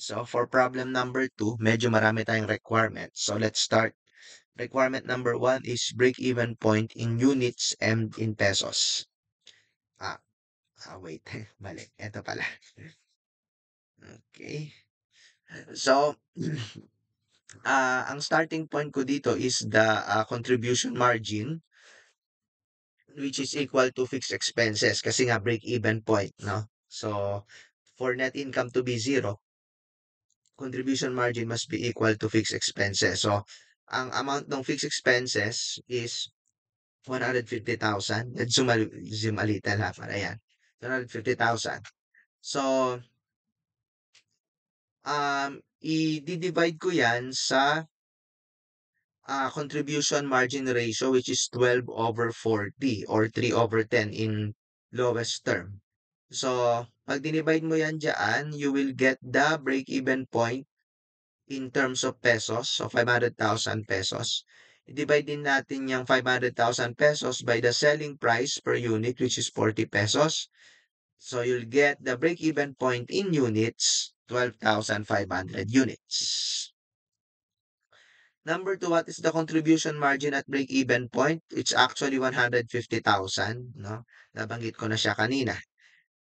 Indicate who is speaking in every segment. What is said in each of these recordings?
Speaker 1: So for problem number 2, medyo marami tayong requirements. So let's start. Requirement number 1 is break-even point in units and in pesos. Ah, wait. Mali. Ito pala. Okay. So, ang starting point ko dito is the contribution margin, which is equal to fixed expenses kasi nga break-even point, no? So, for net income to be zero, contribution margin must be equal to fixed expenses. So, ang amount ng fixed expenses is 150,000. Let's zoom a little ha, para yan. 150,000. So, i-divide ko yan sa contribution margin ratio, which is 12/40 or 3/10 in lowest term. So, pag dinivide mo yan dyan, you will get the break-even point in terms of pesos, so 500,000 pesos. I-divide din natin yung 500,000 pesos by the selling price per unit, which is 40 pesos. So you'll get the break-even point in units, 12,500 units. Number 2, what is the contribution margin at break-even point? It's actually 150,000, no? Nabanggit ko na siya kanina.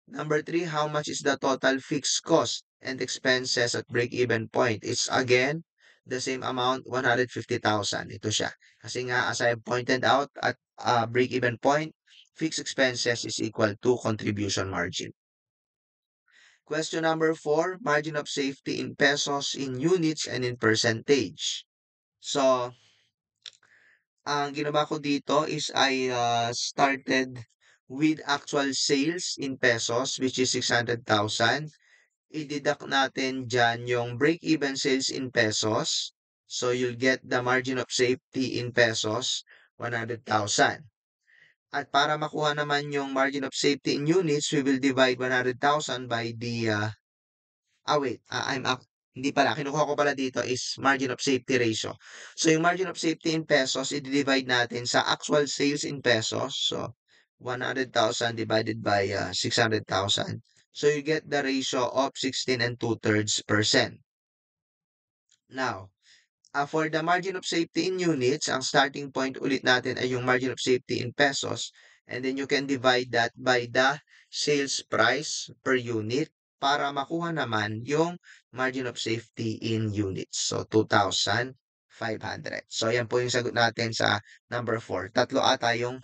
Speaker 1: Number 3, how much is the total fixed cost and expenses at break-even point? It's again the same amount, 150,000. Ito siya. Kasi nga, as I pointed out, at break-even point, fixed expenses is equal to contribution margin. Question number 4, margin of safety in pesos, in units, and in percentage. So, ang ginawa ko dito is I started with actual sales in pesos, which is 600,000. I-deduct natin dyan yung break-even sales in pesos. So, you'll get the margin of safety in pesos, 100,000. At para makuha naman yung margin of safety in units, we will divide 100,000 by the wait. Hindi pala. Kinukuha ko pala dito is margin of safety ratio. So, yung margin of safety in pesos, i-divide natin sa actual sales in pesos. So, 100,000 divided by 600,000. So, you get the ratio of 16 and 2/3%. Now, for the margin of safety in units, ang starting point ulit natin ay yung margin of safety in pesos. And then you can divide that by the sales price per unit para makuha naman yung margin of safety in units. So, 2,500. So, yan po yung sagot natin sa number 4. Tatlo ata yung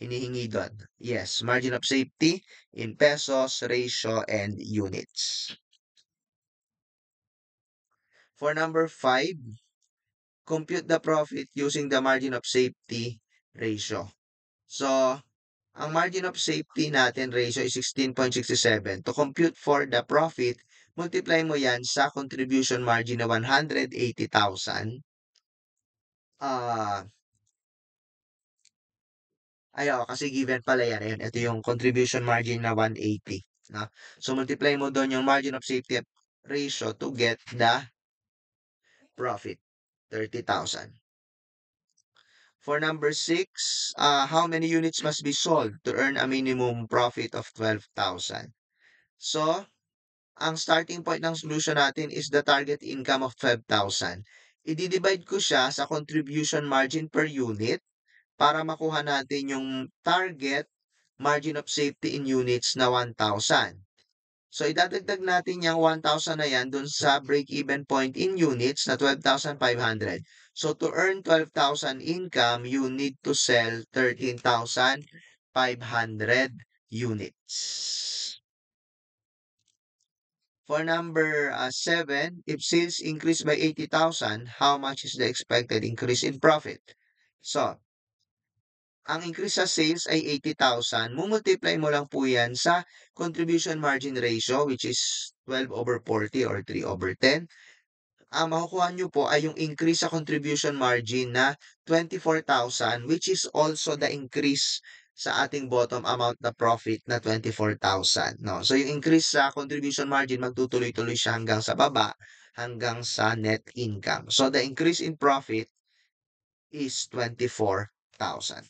Speaker 1: hinihingi doon. Yes, margin of safety in pesos, ratio, and units. For number 5, compute the profit using the margin of safety ratio. So, ang margin of safety natin ratio is 16.67. To compute for the profit, multiply mo yan sa contribution margin na 180,000. Kasi given pala yan. Ayun, ito yung contribution margin na 180. No? So, multiply mo doon yung margin of safety ratio to get the profit, 30,000. For number 6, how many units must be sold to earn a minimum profit of 12,000? So, ang starting point ng solution natin is the target income of 12,000. I-divide ko siya sa contribution margin per unit para makuha natin yung target margin of safety in units na 1,000. So, idadagdag natin yung 1,000 na yan dun sa break-even point in units na 12,500. So, to earn 12,000 income, you need to sell 13,500 units. For number 7, if sales increase by 80,000, how much is the expected increase in profit? So, ang increase sa sales ay 80,000, mumultiply mo lang po yan sa contribution margin ratio, which is 12/40 or 3/10. Ang makukuha nyo po ay yung increase sa contribution margin na 24,000, which is also the increase sa ating bottom amount na profit na 24,000. No? So yung increase sa contribution margin, magtutuloy-tuloy siya hanggang sa baba, hanggang sa net income. So the increase in profit is 24,000.